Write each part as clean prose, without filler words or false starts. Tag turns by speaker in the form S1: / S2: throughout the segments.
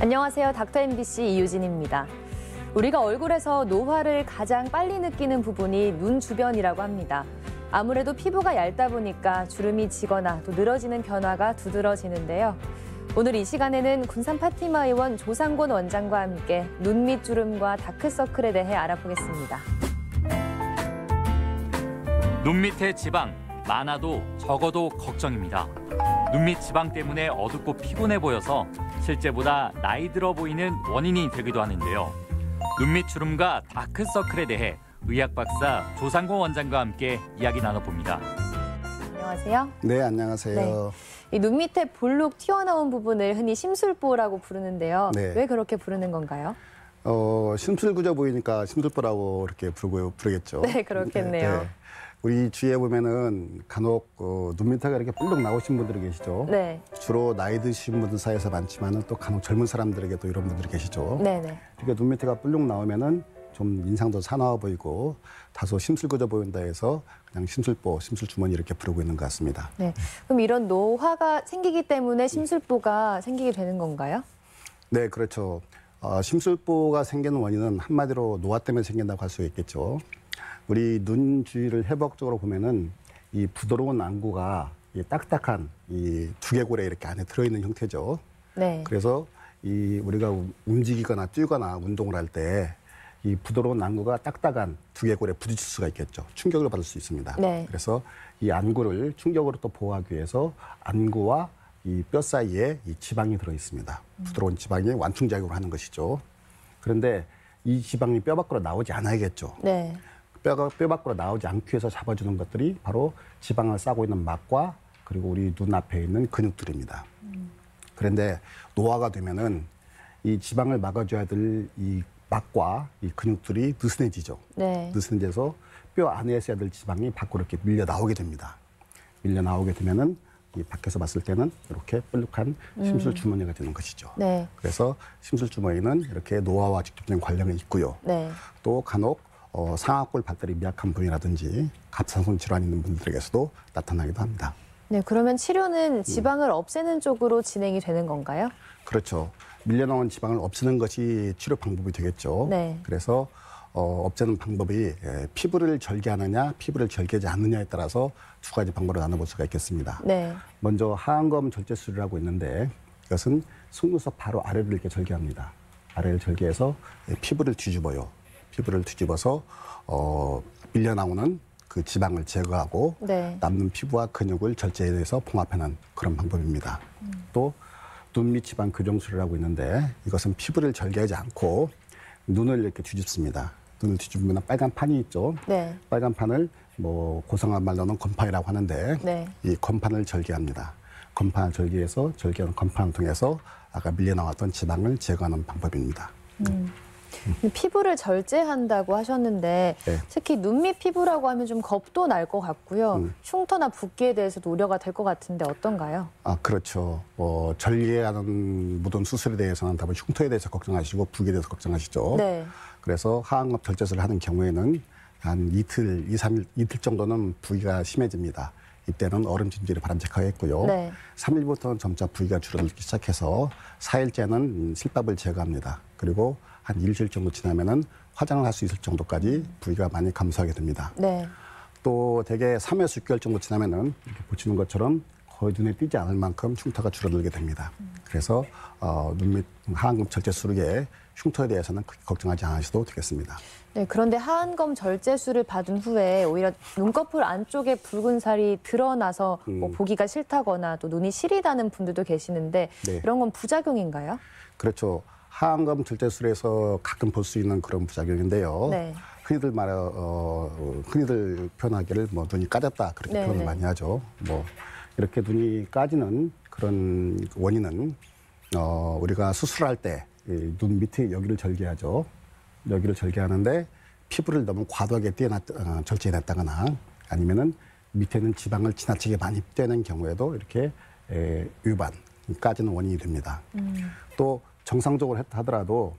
S1: 안녕하세요. 닥터 MBC 이유진입니다. 우리가 얼굴에서 노화를 가장 빨리 느끼는 부분이 눈 주변이라고 합니다. 아무래도 피부가 얇다 보니까 주름이 지거나 또 늘어지는 변화가 두드러지는데요. 오늘 이 시간에는 군산 파티마 의원 조상곤 원장과 함께 눈 밑 주름과 다크서클에 대해 알아보겠습니다.
S2: 눈 밑에 지방, 많아도 적어도 걱정입니다. 눈 밑 지방 때문에 어둡고 피곤해 보여서 실제보다 나이 들어 보이는 원인이 되기도 하는데요. 눈 밑 주름과 다크서클에 대해 의학 박사 조상곤 원장과 함께 이야기 나눠봅니다.
S1: 안녕하세요.
S3: 네, 안녕하세요.
S1: 이 눈 밑에 볼록 튀어나온 부분을 흔히 심술보라고 부르는데요.
S3: 네.
S1: 왜 그렇게 부르는 건가요?
S3: 심술구조 보이니까 심술보라고 이렇게 부르겠죠.
S1: 네, 그렇겠네요.
S3: 네. 우리 주위에 보면은 간혹 눈 밑에가 이렇게 볼록 나오신 분들이 계시죠.
S1: 네.
S3: 주로 나이 드신 분들 사이에서 많지만은 또 간혹 젊은 사람들에게도 이런 분들이 계시죠.
S1: 네네.
S3: 이렇게 눈 밑에가 볼록 나오면은 좀 인상도 사나워 보이고 다소 심술구조 보인다 해서 그냥 심술보, 심술주머니 이렇게 부르고 있는 것 같습니다.
S1: 네. 그럼 이런 노화가 생기기 때문에 심술보가 생기게 되는 건가요?
S3: 네, 그렇죠. 심술보가 생기는 원인은 한마디로 노화 때문에 생긴다고 할 수 있겠죠. 우리 눈 주위를 해부학적으로 보면은 이 부드러운 안구가 이 딱딱한 이 두개골에 이렇게 안에 들어있는 형태죠.
S1: 네.
S3: 그래서 이 우리가 움직이거나 뛰거나 운동을 할 때 이 부드러운 안구가 딱딱한 두개골에 부딪힐 수가 있겠죠. 충격을 받을 수 있습니다.
S1: 네.
S3: 그래서 이 안구를 충격으로 또 보호하기 위해서 안구와 이 뼈 사이에 이 지방이 들어 있습니다. 부드러운 지방이 완충작용을 하는 것이죠. 그런데 이 지방이 뼈 밖으로 나오지 않아야겠죠.
S1: 네.
S3: 뼈가 뼈 밖으로 나오지 않기 위해서 잡아주는 것들이 바로 지방을 싸고 있는 막과 그리고 우리 눈앞에 있는 근육들입니다. 그런데 노화가 되면은 이 지방을 막아줘야 될 이 막과 이 근육들이 느슨해지죠.
S1: 네.
S3: 느슨해져서 뼈 안에 있어야 될 지방이 밖으로 이렇게 밀려 나오게 됩니다. 밀려 나오게 되면은 이 밖에서 봤을 때는 이렇게 뾰족한 심술 주머니가 되는 것이죠.
S1: 네.
S3: 그래서 심술 주머니는 이렇게 노화와 직접적인 관련이 있고요.
S1: 네.
S3: 또 간혹 상악골 발달이 미약한 분이라든지 갑상선 질환 있는 분들에게서도 나타나기도 합니다.
S1: 네. 그러면 치료는 지방을 없애는 쪽으로 진행이 되는 건가요?
S3: 그렇죠. 밀려나온 지방을 없애는 것이 치료 방법이 되겠죠.
S1: 네.
S3: 그래서 없애는 방법이 피부를 절개하느냐, 피부를 절개하지 않느냐에 따라서 두 가지 방법으로 나눠볼 수가 있겠습니다.
S1: 네.
S3: 먼저 하안검 절제술이라고 있는데 이것은 속눈썹 바로 아래를 이렇게 절개합니다. 아래를 절개해서 피부를 뒤집어요. 피부를 뒤집어서 밀려나오는 그 지방을 제거하고
S1: 네.
S3: 남는 피부와 근육을 절제해서 봉합하는 그런 방법입니다. 또 눈밑 지방 교정술이라고 있는데 이것은 피부를 절개하지 않고 눈을 이렇게 뒤집습니다. 눈을 뒤집으면 빨간 판이 있죠.
S1: 네.
S3: 빨간 판을 뭐 고상한 말로는 건판이라고 하는데
S1: 네.
S3: 이 건판을 절개합니다. 건판을 절개해서 절개하는 건판을 통해서 아까 밀려 나왔던 지방을 제거하는 방법입니다.
S1: 피부를 절제한다고 하셨는데
S3: 네.
S1: 특히 눈 밑 피부라고 하면 좀 겁도 날 것 같고요. 흉터나 붓기에 대해서도 우려가 될 것 같은데 어떤가요?
S3: 그렇죠. 절개하는 모든 수술에 대해서는 다분 흉터에 대해서 걱정하시고 붓기에 대해서 걱정하시죠.
S1: 네. 그래서
S3: 하안검 절제술을 하는 경우에는 한 이틀, 2, 3일, 이틀 정도는 부위가 심해집니다. 이때는 얼음 찜질이 바람직하겠고요.
S1: 네.
S3: 3일부터는 점차 부위가 줄어들기 시작해서 4일째는 실밥을 제거합니다. 그리고 한 일주일 정도 지나면은 화장을 할 수 있을 정도까지 부위가 많이 감소하게 됩니다.
S1: 네.
S3: 또 대개 3에서 6개월 정도 지나면은 이렇게 보시는 것처럼 거의 눈에 띄지 않을 만큼 흉터가 줄어들게 됩니다. 그래서 눈밑 하안검 절제술의 흉터에 대해서는 크게 걱정하지 않으셔도 되겠습니다.
S1: 네, 그런데 하안검 절제술을 받은 후에 오히려 눈꺼풀 안쪽에 붉은 살이 드러나서 뭐 보기가 싫다거나 또 눈이 시리다는 분들도 계시는데
S3: 네.
S1: 이런 건 부작용인가요?
S3: 그렇죠. 하안검 절제술에서 가끔 볼 수 있는 그런 부작용인데요.
S1: 네.
S3: 흔히들 표현하기를 뭐 눈이 까졌다 그렇게
S1: 네,
S3: 표현을
S1: 네.
S3: 많이 하죠. 뭐 이렇게 눈이 까지는 그런 원인은 우리가 수술할 때 눈 밑에 여기를 절개하죠. 여기를 절개하는데 피부를 너무 과도하게 절제해놨다거나 아니면은 밑에는 지방을 지나치게 많이 떼는 경우에도 이렇게 유반, 까지는 원인이 됩니다. 또 정상적으로 하더라도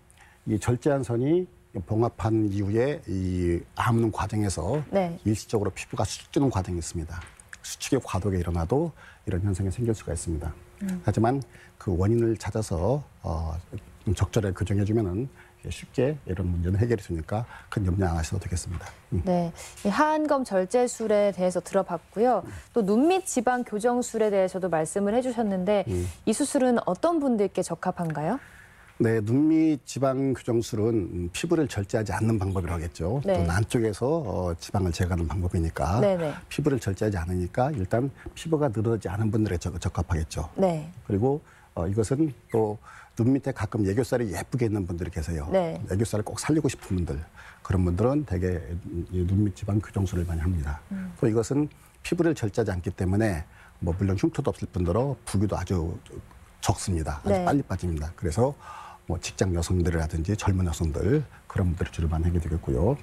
S3: 이 절제한 선이 봉합한 이후에 이 아무는 과정에서
S1: 네.
S3: 일시적으로 피부가 수축되는 과정이 있습니다. 수축의 과도가 일어나도 이런 현상이 생길 수가 있습니다. 하지만 그 원인을 찾아서 적절하게 교정해주면은 쉽게 이런 문제는 해결이 되니까 큰 염려 안 하셔도 되겠습니다.
S1: 네, 이 하안검 절제술에 대해서 들어봤고요. 또 눈밑 지방 교정술에 대해서도 말씀을 해주셨는데 이 수술은 어떤 분들께 적합한가요?
S3: 네, 눈밑 지방 교정술은 피부를 절제하지 않는 방법이라고 하겠죠.
S1: 네.
S3: 또 난쪽에서 지방을 제거하는 방법이니까
S1: 네네.
S3: 피부를 절제하지 않으니까 일단 피부가 늘어지지 않은 분들에 적합하겠죠.
S1: 네.
S3: 그리고 이것은 또 눈 밑에 가끔 애교살이 예쁘게 있는 분들이 계세요.
S1: 네.
S3: 애교살을 꼭 살리고 싶은 분들, 그런 분들은 대개 눈밑 지방 교정술을 많이 합니다. 또 이것은 피부를 절제하지 않기 때문에 뭐 물론 흉터도 없을 뿐더러 부기도 아주 적습니다. 아주
S1: 네.
S3: 빨리 빠집니다. 그래서 뭐 직장 여성들이라든지 젊은 여성들 그런 분들이 주로 많이 하게 되겠고요.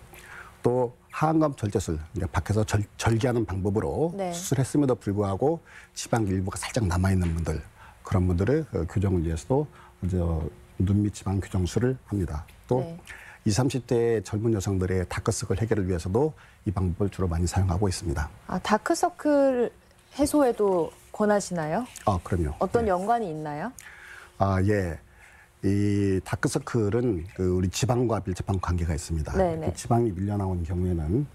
S3: 또 하안검 절제술, 그러니까 밖에서 절개하는 방법으로
S1: 네.
S3: 수술했음에도 불구하고 지방 일부가 살짝 남아 있는 분들, 그런 분들의 교정을 위해서도 눈밑 지방 교정술을 합니다. 또
S1: 네.
S3: 20, 30대 젊은 여성들의 다크서클 해결을 위해서도 이 방법을 주로 많이 사용하고 있습니다.
S1: 아, 다크서클 해소에도 권하시나요?
S3: 그럼요.
S1: 어떤 연관이 있나요?
S3: 예. 이 다크서클은 우리 지방과 밀접한 관계가 있습니다.
S1: 네네.
S3: 지방이 밀려나오는 경우에는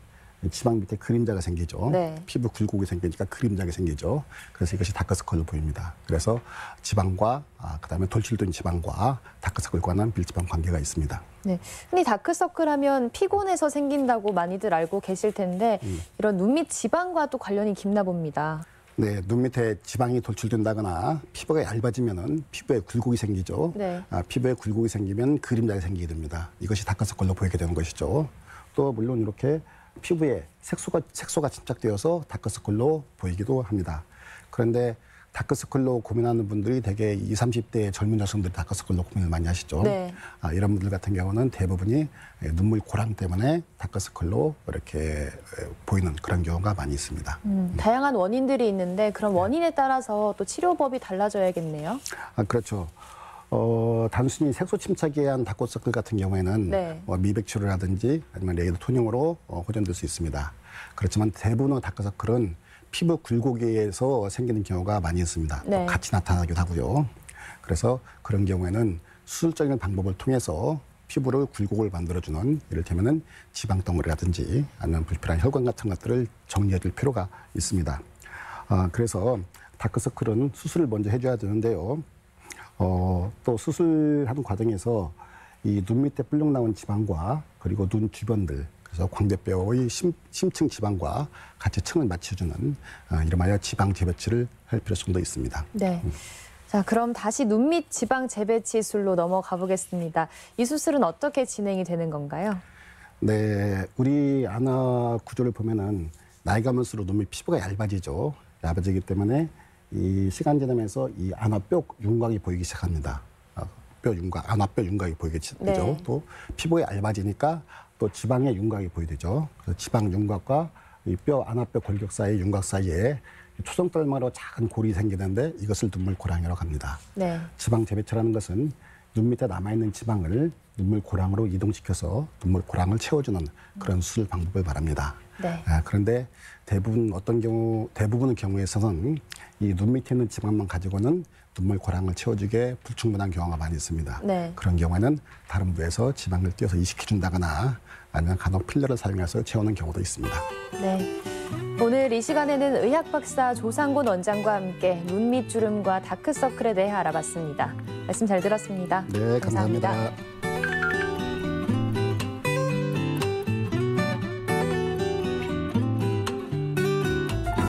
S3: 지방 밑에 그림자가 생기죠.
S1: 네.
S3: 피부 굴곡이 생기니까 그림자가 생기죠. 그래서 이것이 다크서클로 보입니다. 그래서 지방과 그다음에 돌출된 지방과 다크서클과는 밀접한 관계가 있습니다.
S1: 네. 흔히 다크서클 하면 피곤해서 생긴다고 많이들 알고 계실 텐데 이런 눈밑 지방과 또 관련이 깊나 봅니다.
S3: 네, 눈 밑에 지방이 돌출된다거나 피부가 얇아지면은 피부에 굴곡이 생기죠.
S1: 네.
S3: 피부에 굴곡이 생기면 그림자가 생기게 됩니다. 이것이 다크서클로 보이게 되는 것이죠. 또 물론 이렇게 피부에 색소가 침착되어서 다크서클로 보이기도 합니다. 그런데 다크서클로 고민하는 분들이 대개 20, 30대 젊은 여성들이 다크서클로 고민을 많이 하시죠.
S1: 네.
S3: 이런 분들 같은 경우는 대부분이 눈물 고랑 때문에 다크서클로 이렇게 보이는 그런 경우가 많이 있습니다.
S1: 다양한 원인들이 있는데 그런 원인에 따라서 또 치료법이 달라져야겠네요.
S3: 그렇죠. 단순히 색소 침착에 의한 다크서클 같은 경우에는
S1: 네.
S3: 미백 치료라든지 아니면 레이더 토닝으로 호전될 수 있습니다. 그렇지만 대부분의 다크서클은 피부 굴곡에서 생기는 경우가 많이 있습니다.
S1: 네.
S3: 또 같이 나타나기도 하고요. 그래서 그런 경우에는 수술적인 방법을 통해서 피부를 굴곡을 만들어주는 이를테면은 지방 덩어리라든지 아니면 불필요한 혈관 같은 것들을 정리해줄 필요가 있습니다. 그래서 다크서클은 수술을 먼저 해줘야 되는데요. 또 수술하는 과정에서 이 눈 밑에 불룩 나온 지방과 그리고 눈 주변들, 그래서 광대뼈의 심층 지방과 같이 층을 맞춰주는 이름하여 지방 재배치를 할 필요성도 있습니다.
S1: 네. 자, 그럼 다시 눈밑 지방 재배치술로 넘어가 보겠습니다. 이 수술은 어떻게 진행이 되는 건가요?
S3: 네, 우리 안아 구조를 보면은 나이가 들수록 눈밑 피부가 얇아지죠. 얇아지기 때문에 이 시간 지나면서 이 안아뼈 윤곽이 보이기 시작합니다. 안아뼈 윤곽이 보이게 되죠.
S1: 네.
S3: 또 피부가 얇아지니까 또 지방의 윤곽이 보이게 되죠. 그래서 지방 윤곽과 이 안아뼈 골격 사이 윤곽 사이에 초정떨마로 작은 골이 생기는데 이것을 눈물 고랑이라고 합니다.
S1: 네.
S3: 지방 재배치라는 것은 눈 밑에 남아있는 지방을 눈물 고랑으로 이동시켜서 눈물 고랑을 채워주는 그런 수술 방법을 말합니다.
S1: 네.
S3: 그런데 대부분의 경우에서는 이 눈 밑에 있는 지방만 가지고는 눈물 고랑을 채워주기에 불충분한 경우가 많이 있습니다.
S1: 네.
S3: 그런 경우에는 다른 부에서 지방을 띄어서 이식해준다거나 아니면 간혹 필러를 사용해서 채우는 경우도 있습니다.
S1: 네. 오늘 이 시간에는 의학 박사 조상곤 원장과 함께 눈밑 주름과 다크서클에 대해 알아봤습니다. 말씀 잘 들었습니다.
S3: 네, 감사합니다.